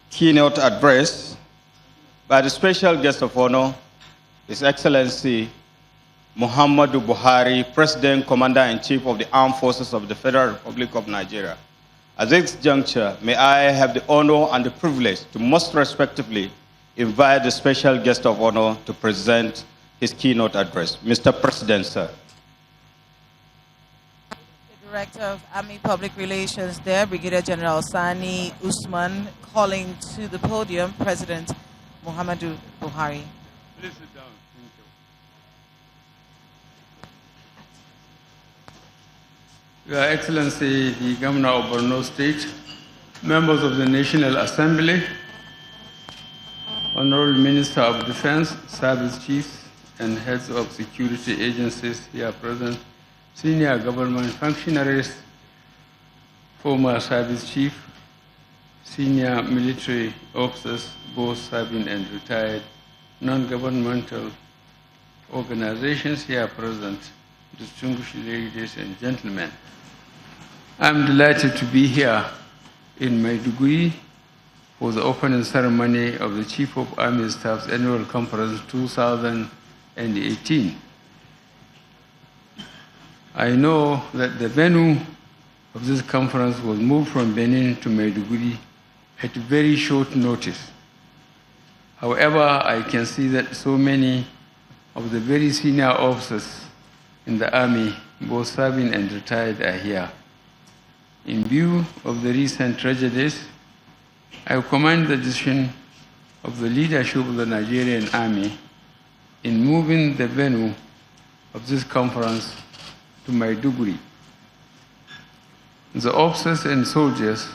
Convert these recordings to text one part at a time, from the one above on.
keynote address by the special guest of honor, His Excellency Muhammadu Buhari, President, Commander-in-Chief of the Armed Forces of the Federal Republic of Nigeria. At this juncture, may I have the honor and the privilege to most respectfully invite the special guest of honor to present his keynote address. Mr. President, sir. The Director of Army Public Relations there, Brigadier General Sani Usman, calling to the podium President Muhammadu Buhari. Please sit down. Thank you. Your Excellency, the Governor of Borno State, members of the National Assembly, Honorable Minister of Defense, Service Chiefs, and heads of security agencies here present, senior government functionaries, former service chief, senior military officers, both serving and retired, non-governmental organizations here present, distinguished ladies and gentlemen. I'm delighted to be here in Maiduguri for the opening ceremony of the Chief of Army Staff's Annual Conference 2018. I know that the venue of this conference was moved from Benin to Maiduguri at very short notice. However, I can see that so many of the very senior officers in the Army, both serving and retired, are here. In view of the recent tragedies, I commend the decision of the leadership of the Nigerian Army in moving the venue of this conference to Maiduguri. The officers and soldiers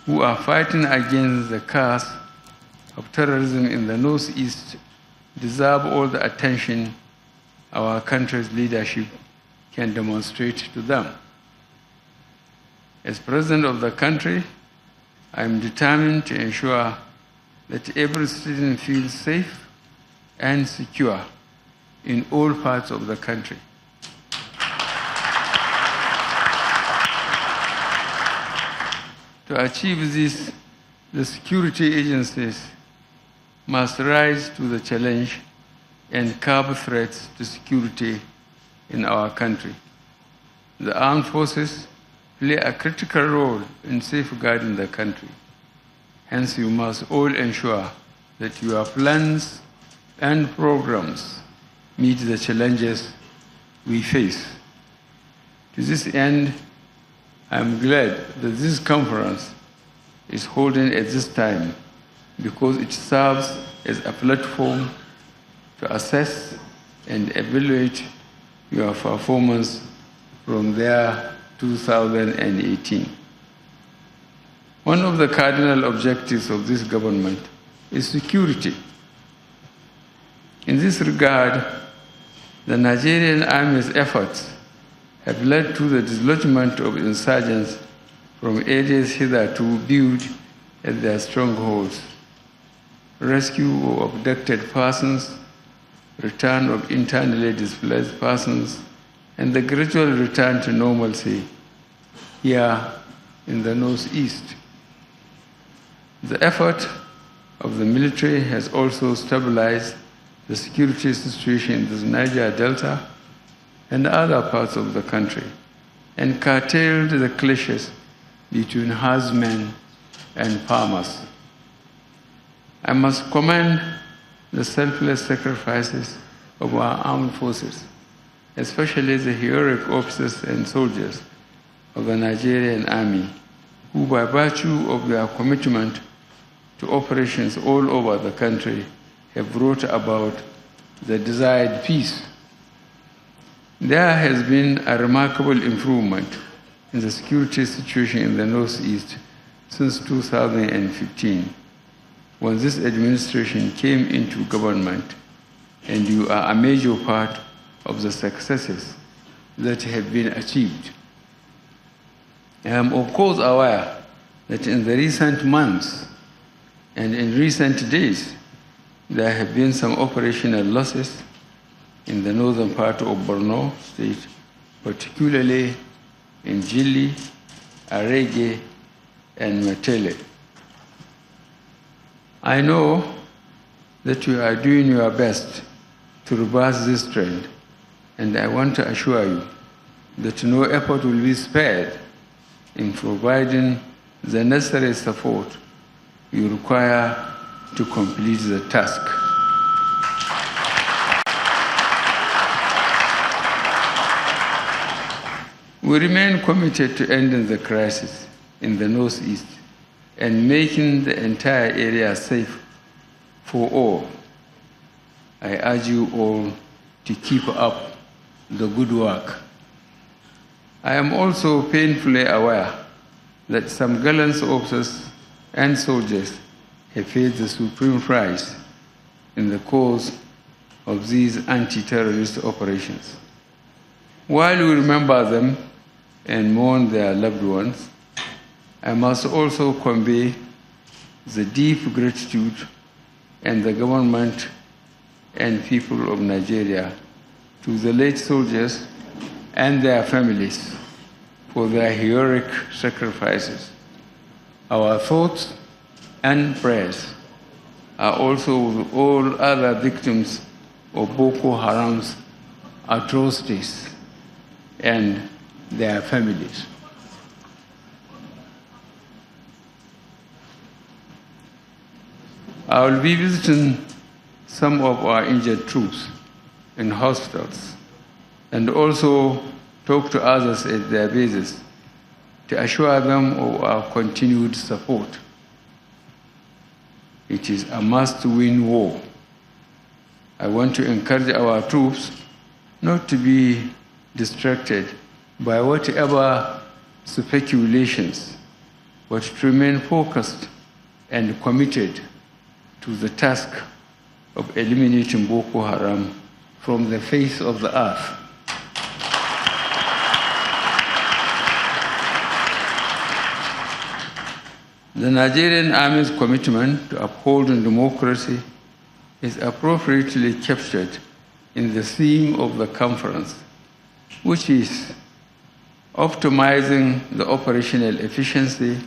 who are fighting against the curse of terrorism in the Northeast deserve all the attention our country's leadership can demonstrate to them. As President of the country, I am determined to ensure that every citizen feels safe and secure in all parts of the country. To achieve this, the security agencies must rise to the challenge and curb threats to security in our country. The armed forces play a critical role in safeguarding the country. Hence, you must all ensure that your plans and programs meet the challenges we face. To this end, I am glad that this conference is holding at this time because it serves as a platform to assess and evaluate your performance from their 2018. One of the cardinal objectives of this government is security. In this regard, the Nigerian Army's efforts have led to the dislodgement of insurgents from areas hitherto viewed as their strongholds, rescue of abducted persons, return of internally displaced persons, and the gradual return to normalcy here in the Northeast. The effort of the military has also stabilized the security situation in the Niger Delta and other parts of the country, and curtailed the clashes between herdsmen and farmers. I must commend the selfless sacrifices of our armed forces, especially the heroic officers and soldiers of the Nigerian Army, who by virtue of their commitment to operations all over the country have brought about the desired peace. There has been a remarkable improvement in the security situation in the Northeast since 2015, when this administration came into government, and you are a major part of the successes that have been achieved. I am of course aware that in the recent months and in recent days, there have been some operational losses in the northern part of Borno State, particularly in Jili, Arege, and Matele. I know that you are doing your best to reverse this trend, and I want to assure you that no effort will be spared in providing the necessary support you require to complete the task. We remain committed to ending the crisis in the Northeast and making the entire area safe for all. I urge you all to keep up the good work. I am also painfully aware that some gallant officers and soldiers have paid the supreme price in the course of these anti-terrorist operations. While we remember them and mourn their loved ones, I must also convey the deep gratitude and the government and people of Nigeria to the late soldiers and their families for their heroic sacrifices. Our thoughts and prayers are also with all other victims of Boko Haram's atrocities and their families. I will be visiting some of our injured troops in hospitals and also talk to others at their bases to assure them of our continued support. It is a must-win war. I want to encourage our troops not to be distracted by whatever speculations, but to remain focused and committed to the task of eliminating Boko Haram from the face of the earth. The Nigerian Army's commitment to upholding democracy is appropriately captured in the theme of the conference, which is optimizing the operational efficiency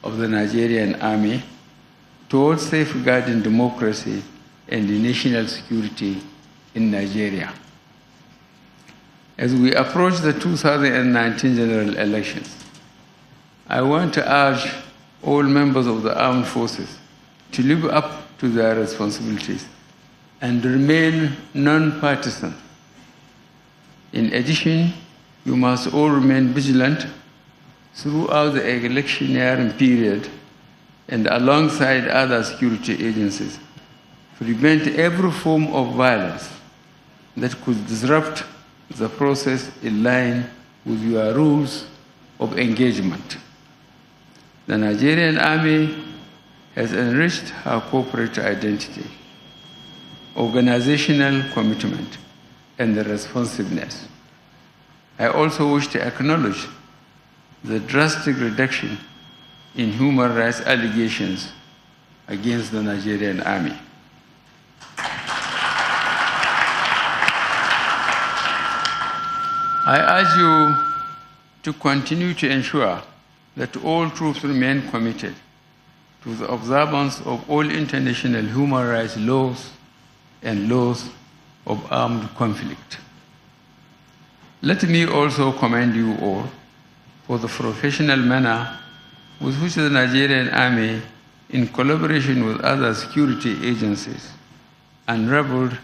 of the Nigerian Army towards safeguarding democracy and national security in Nigeria. As we approach the 2019 general elections, I want to urge all members of the armed forces to live up to their responsibilities and remain non-partisan. In addition, you must all remain vigilant throughout the electioneering period and alongside other security agencies, prevent every form of violence that could disrupt the process in line with your rules of engagement. The Nigerian Army has enriched her corporate identity, organizational commitment, and responsiveness. I also wish to acknowledge the drastic reduction in human rights allegations against the Nigerian Army. I urge you to continue to ensure that all troops remain committed to the observance of all international human rights laws and laws of armed conflict. Let me also commend you all for the professional manner with which the Nigerian Army, in collaboration with other security agencies, unraveled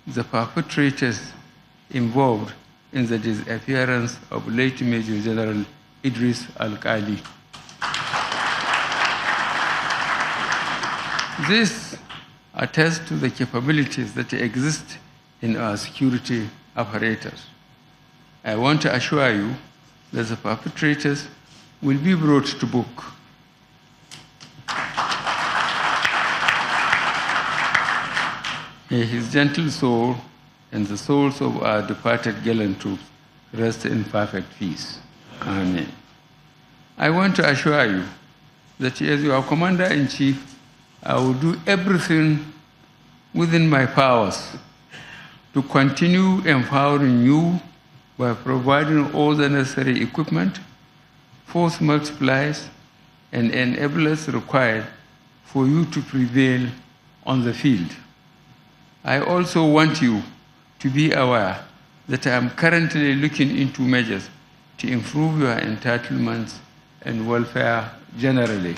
the perpetrators involved in the disappearance of late Major General Idris Al-Qali. This attests to the capabilities that exist in our security apparatus. I want to assure you that the perpetrators will be brought to book. May his gentle soul and the souls of our departed gallant troops rest in perfect peace. Amen. I want to assure you that as your Commander-in-Chief, I will do everything within my powers to continue empowering you by providing all the necessary equipment, force multipliers, and enablers required for you to prevail on the field. I also want you to be aware that I am currently looking into measures to improve your entitlements and welfare generally.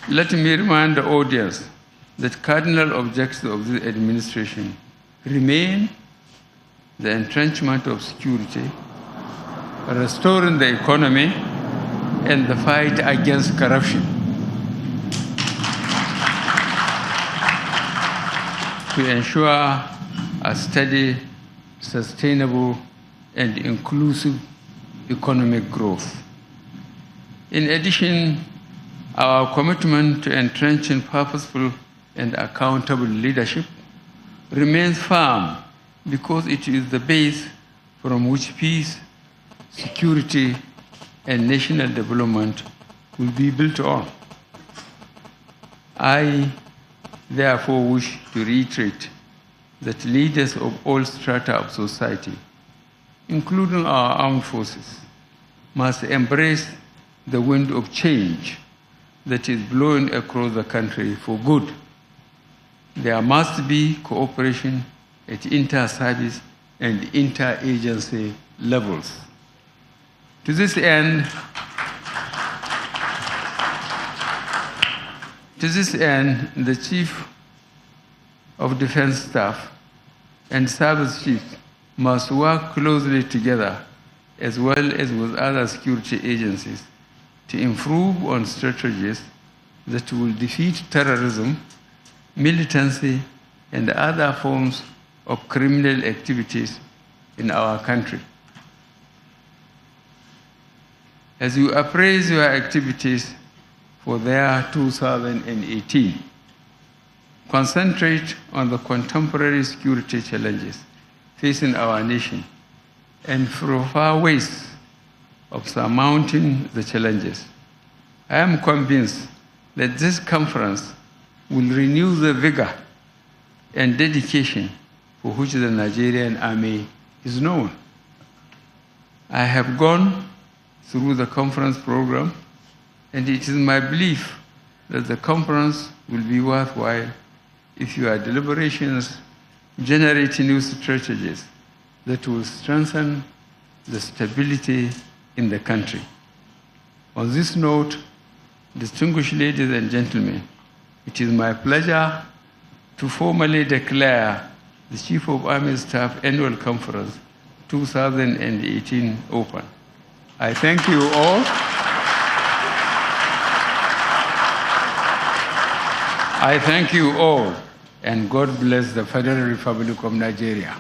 Let me remind the audience that cardinal objectives of this administration remain the entrenchment of security, restoring the economy, and the fight against corruption. To ensure a steady, sustainable, and inclusive economic growth. In addition, our commitment to entrenching purposeful and accountable leadership remains firm because it is the base from which peace, security, and national development will be built on. I therefore wish to reiterate that leaders of all strata of society, including our armed forces, must embrace the wind of change that is blowing across the country for good. There must be cooperation at inter-service and inter-agency levels. To this end, the Chief of Defense Staff and service chiefs must work closely together as well as with other security agencies to improve on strategies that will defeat terrorism, militancy, and other forms of criminal activities in our country. As you appraise your activities for the year 2018, concentrate on the contemporary security challenges facing our nation and prefer ways of surmounting the challenges. I am convinced that this conference will renew the vigor and dedication for which the Nigerian Army is known. I have gone through the conference program, and it is my belief that the conference will be worthwhile if your deliberations generate new strategies that will strengthen the stability in the country. On this note, distinguished ladies and gentlemen, it is my pleasure to formally declare the Chief of Army Staff Annual Conference 2018 open. I thank you all. I thank you all, and God bless the Federal Republic of Nigeria.